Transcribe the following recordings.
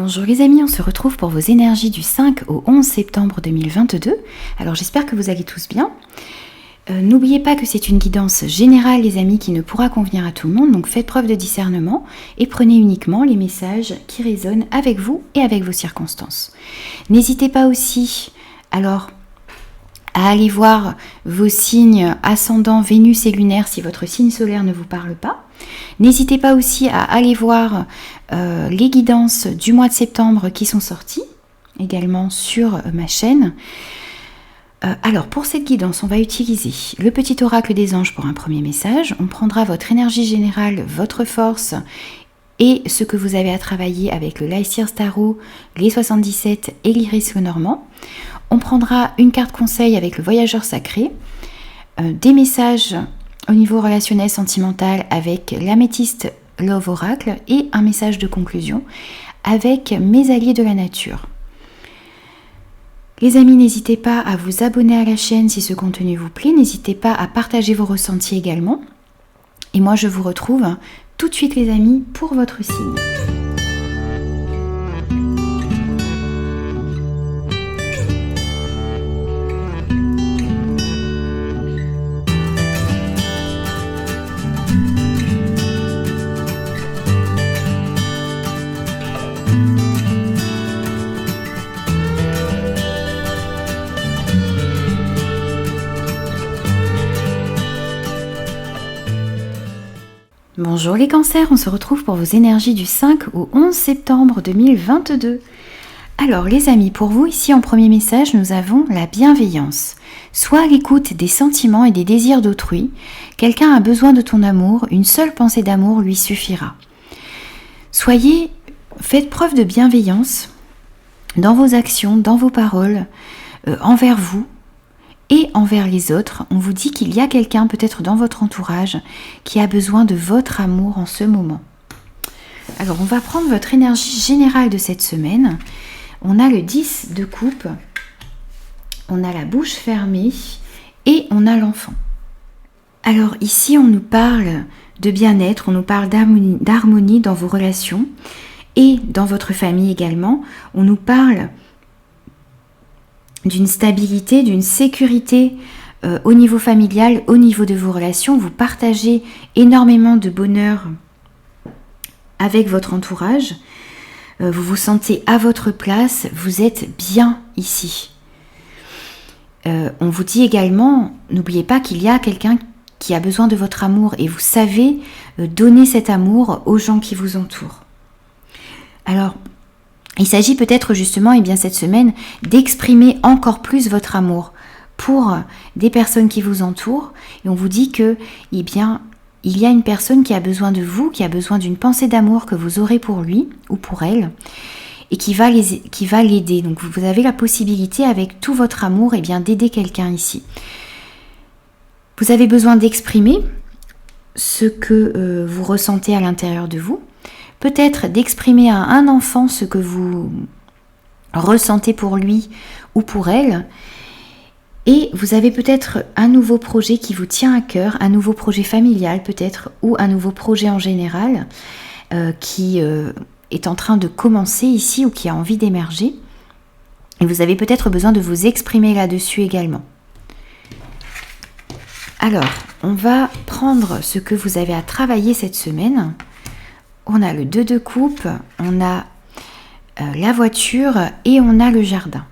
Bonjour les amis, on se retrouve pour vos énergies du 5 au 11 septembre 2022. Alors j'espère que vous allez tous bien. N'oubliez pas que c'est une guidance générale les amis qui ne pourra convenir à tout le monde, donc faites preuve de discernement et prenez uniquement les messages qui résonnent avec vous et avec vos circonstances. N'hésitez pas aussi à aller voir vos signes ascendants, Vénus et lunaire si votre signe solaire ne vous parle pas. N'hésitez pas aussi à aller voir les guidances du mois de septembre qui sont sorties également sur ma chaîne. Alors pour cette guidance, on va utiliser le petit oracle des anges pour un premier message. On prendra votre énergie générale, votre force et ce que vous avez à travailler avec le Lyseer Tarot, les 77 et l'Iris Lenormand. On prendra une carte conseil avec le voyageur sacré, des messages au niveau relationnel sentimental avec l'améthyste Love Oracle et un message de conclusion avec mes alliés de la nature. Les amis, n'hésitez pas à vous abonner à la chaîne si ce contenu vous plaît, n'hésitez pas à partager vos ressentis également. Et moi je vous retrouve tout de suite les amis pour votre signe. Bonjour les cancers, on se retrouve pour vos énergies du 5 au 11 septembre 2022. Alors les amis, pour vous ici en premier message, nous avons la bienveillance. Sois à l'écoute des sentiments et des désirs d'autrui. Quelqu'un a besoin de ton amour, une seule pensée d'amour lui suffira. Faites preuve de bienveillance dans vos actions, dans vos paroles, envers vous. Et envers les autres, on vous dit qu'il y a quelqu'un peut-être dans votre entourage qui a besoin de votre amour en ce moment. Alors on va prendre votre énergie générale de cette semaine. On a le 10 de coupe, on a la bouche fermée et on a l'enfant. Alors ici on nous parle de bien-être, on nous parle d'harmonie dans vos relations et dans votre famille également. On nous parle d'une stabilité, d'une sécurité au niveau familial, au niveau de vos relations. Vous partagez énormément de bonheur avec votre entourage. Vous vous sentez à votre place, vous êtes bien ici. On vous dit également, n'oubliez pas qu'il y a quelqu'un qui a besoin de votre amour et vous savez donner cet amour aux gens qui vous entourent. Alors, il s'agit peut-être justement cette semaine d'exprimer encore plus votre amour pour des personnes qui vous entourent. Et on vous dit que il y a une personne qui a besoin de vous, qui a besoin d'une pensée d'amour que vous aurez pour lui ou pour elle et qui va l'aider. Donc vous avez la possibilité avec tout votre amour d'aider quelqu'un ici. Vous avez besoin d'exprimer ce que vous ressentez à l'intérieur de vous. Peut-être d'exprimer à un enfant ce que vous ressentez pour lui ou pour elle. Et vous avez peut-être un nouveau projet qui vous tient à cœur, un nouveau projet familial peut-être, ou un nouveau projet en général qui est en train de commencer ici ou qui a envie d'émerger. Et vous avez peut-être besoin de vous exprimer là-dessus également. Alors, on va prendre ce que vous avez à travailler cette semaine. On a le 2 de coupe, on a la voiture et on a le jardin.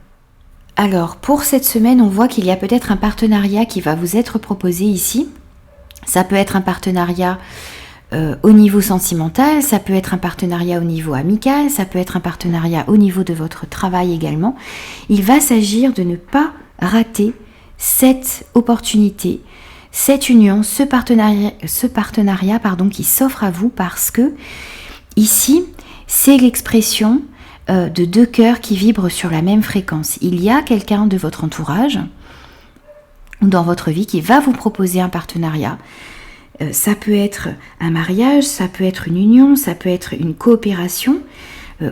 Alors pour cette semaine, on voit qu'il y a peut-être un partenariat qui va vous être proposé ici. Ça peut être un partenariat au niveau sentimental, ça peut être un partenariat au niveau amical, ça peut être un partenariat au niveau de votre travail également. Il va s'agir de ne pas rater cette opportunité, cette union, ce partenariat qui s'offre à vous parce que ici, c'est l'expression de deux cœurs qui vibrent sur la même fréquence. Il y a quelqu'un de votre entourage ou dans votre vie qui va vous proposer un partenariat. Ça peut être un mariage, ça peut être une union, ça peut être une coopération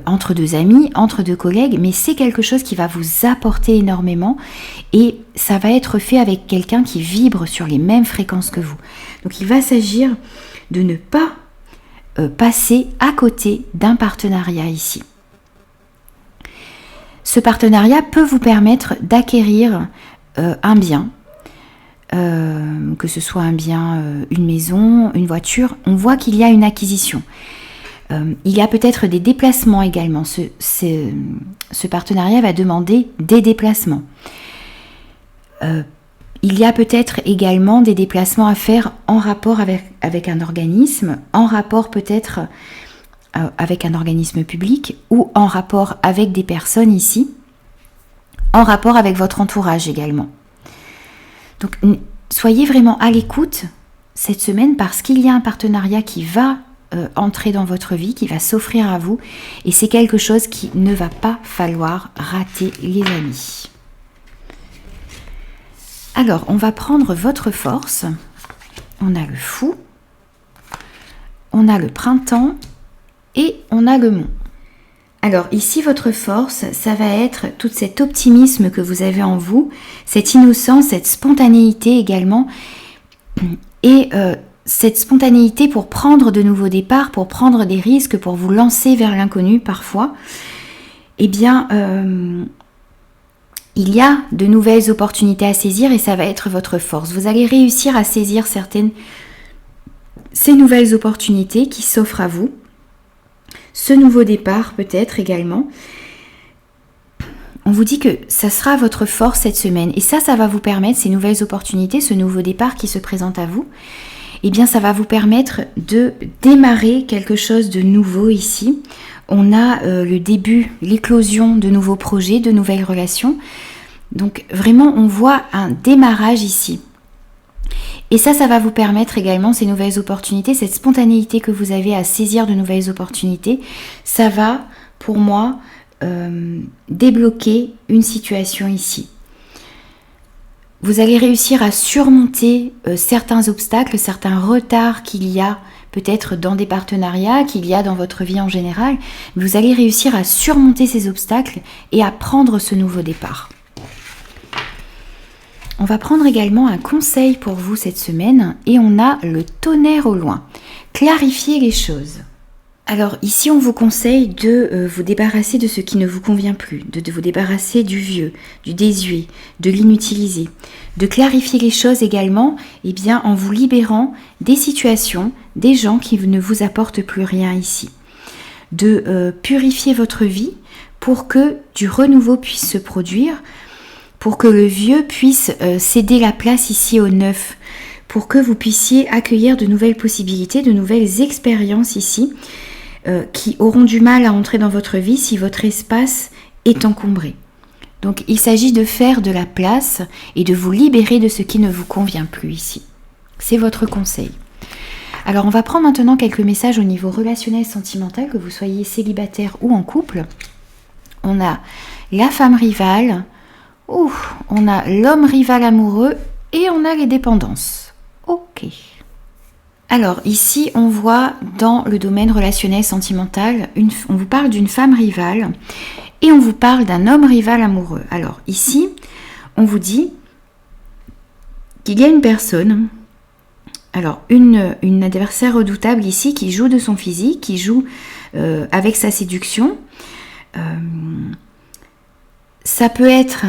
entre deux amis, entre deux collègues, mais c'est quelque chose qui va vous apporter énormément et ça va être fait avec quelqu'un qui vibre sur les mêmes fréquences que vous. Donc il va s'agir de ne pas passer à côté d'un partenariat ici. ce partenariat peut vous permettre d'acquérir un bien, que ce soit un bien, une maison, une voiture. On voit qu'il y a une acquisition. Il y a peut-être des déplacements également. Ce partenariat va demander des déplacements. Il y a peut-être également des déplacements à faire en rapport avec un organisme, en rapport peut-être avec un organisme public ou en rapport avec des personnes ici, en rapport avec votre entourage également. Donc soyez vraiment à l'écoute cette semaine parce qu'il y a un partenariat qui va entrer dans votre vie, qui va s'offrir à vous et c'est quelque chose qui ne va pas falloir rater les amis. Alors on va prendre votre force, on a le fou, on a le printemps et on a le mont. Alors ici votre force, ça va être tout cet optimisme que vous avez en vous, cette innocence, cette spontanéité également et cette spontanéité pour prendre de nouveaux départs, pour prendre des risques, pour vous lancer vers l'inconnu parfois. Eh bien, il y a de nouvelles opportunités à saisir et ça va être votre force. Vous allez réussir à saisir ces nouvelles opportunités qui s'offrent à vous. Ce nouveau départ peut-être également. On vous dit que ça sera votre force cette semaine et ça va vous permettre, ces nouvelles opportunités, ce nouveau départ qui se présente à vous, eh bien ça va vous permettre de démarrer quelque chose de nouveau ici. On a le début, l'éclosion de nouveaux projets, de nouvelles relations. Donc vraiment on voit un démarrage ici. Et ça va vous permettre également, ces nouvelles opportunités, cette spontanéité que vous avez à saisir de nouvelles opportunités, ça va, pour moi, débloquer une situation ici. Vous allez réussir à surmonter certains obstacles, certains retards qu'il y a peut-être dans des partenariats, qu'il y a dans votre vie en général. Vous allez réussir à surmonter ces obstacles et à prendre ce nouveau départ. On va prendre également un conseil pour vous cette semaine et on a le tonnerre au loin. Clarifier les choses. Alors ici on vous conseille de vous débarrasser de ce qui ne vous convient plus, de vous débarrasser du vieux, du désuet, de l'inutilisé. De clarifier les choses également eh bien, en vous libérant des situations, des gens qui ne vous apportent plus rien ici. De purifier votre vie pour que du renouveau puisse se produire, pour que le vieux puisse céder la place ici au neuf, pour que vous puissiez accueillir de nouvelles possibilités, de nouvelles expériences ici, qui auront du mal à entrer dans votre vie si votre espace est encombré. Donc il s'agit de faire de la place et de vous libérer de ce qui ne vous convient plus ici. C'est votre conseil. Alors on va prendre maintenant quelques messages au niveau relationnel sentimental, que vous soyez célibataire ou en couple. On a la femme rivale, on a l'homme rival amoureux et on a les dépendances. Ok. Alors ici on voit dans le domaine relationnel sentimental, on vous parle d'une femme rivale et on vous parle d'un homme rival amoureux. Alors ici on vous dit qu'il y a une personne, alors une adversaire redoutable ici qui joue de son physique, qui joue avec sa séduction. Ça peut être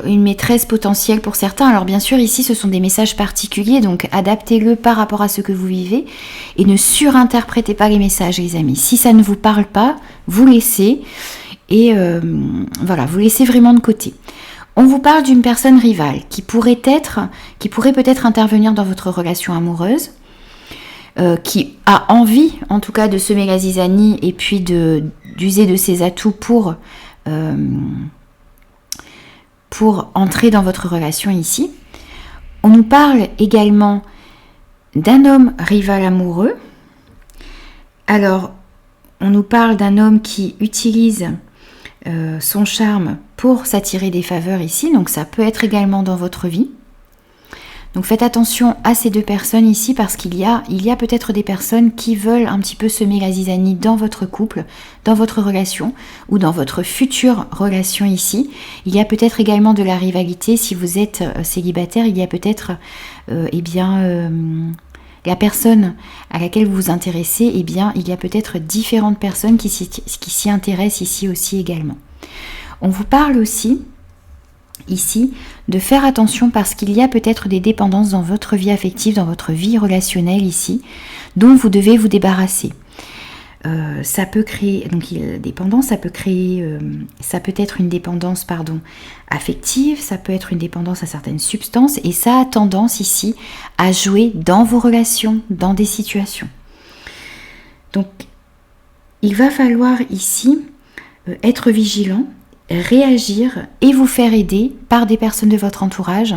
une maîtresse potentielle pour certains. Alors bien sûr ici ce sont des messages particuliers, donc adaptez-le par rapport à ce que vous vivez et ne surinterprétez pas les messages les amis. Si ça ne vous parle pas, vous laissez et voilà, vous laissez vraiment de côté. On vous parle d'une personne rivale qui pourrait peut-être intervenir dans votre relation amoureuse, qui a envie en tout cas de semer la zizanie et puis d'user de ses atouts pour entrer dans votre relation ici. On nous parle également d'un homme rival amoureux. Alors, on nous parle d'un homme qui utilise son charme pour s'attirer des faveurs ici, donc ça peut être également dans votre vie. Donc faites attention à ces deux personnes ici parce qu'il y a peut-être des personnes qui veulent un petit peu semer la zizanie dans votre couple, dans votre relation ou dans votre future relation ici. Il y a peut-être également de la rivalité si vous êtes célibataire, il y a peut-être la personne à laquelle vous vous intéressez, il y a peut-être différentes personnes qui s'y intéressent ici aussi également. On vous parle aussi ici de faire attention parce qu'il y a peut-être des dépendances dans votre vie affective, dans votre vie relationnelle ici, dont vous devez vous débarrasser. Ça peut créer, donc dépendance, ça peut être une dépendance affective, ça peut être une dépendance à certaines substances, et ça a tendance ici à jouer dans vos relations, dans des situations. Donc il va falloir ici être vigilant, réagir et vous faire aider par des personnes de votre entourage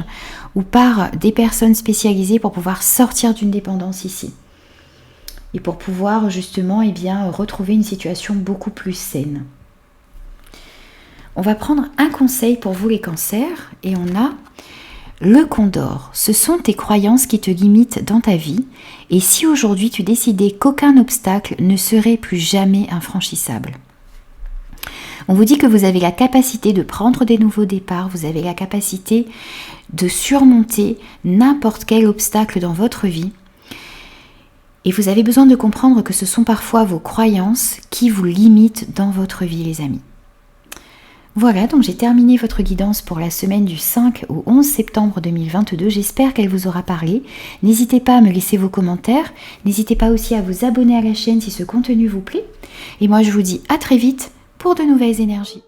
ou par des personnes spécialisées pour pouvoir sortir d'une dépendance ici. Et pour pouvoir justement retrouver une situation beaucoup plus saine. On va prendre un conseil pour vous les cancers et on a le Condor. Ce sont tes croyances qui te limitent dans ta vie et si aujourd'hui tu décidais qu'aucun obstacle ne serait plus jamais infranchissable. On vous dit que vous avez la capacité de prendre des nouveaux départs, vous avez la capacité de surmonter n'importe quel obstacle dans votre vie. Et vous avez besoin de comprendre que ce sont parfois vos croyances qui vous limitent dans votre vie, les amis. Voilà, donc j'ai terminé votre guidance pour la semaine du 5 au 11 septembre 2022. J'espère qu'elle vous aura parlé. N'hésitez pas à me laisser vos commentaires. N'hésitez pas aussi à vous abonner à la chaîne si ce contenu vous plaît. Et moi, je vous dis à très vite pour de nouvelles énergies.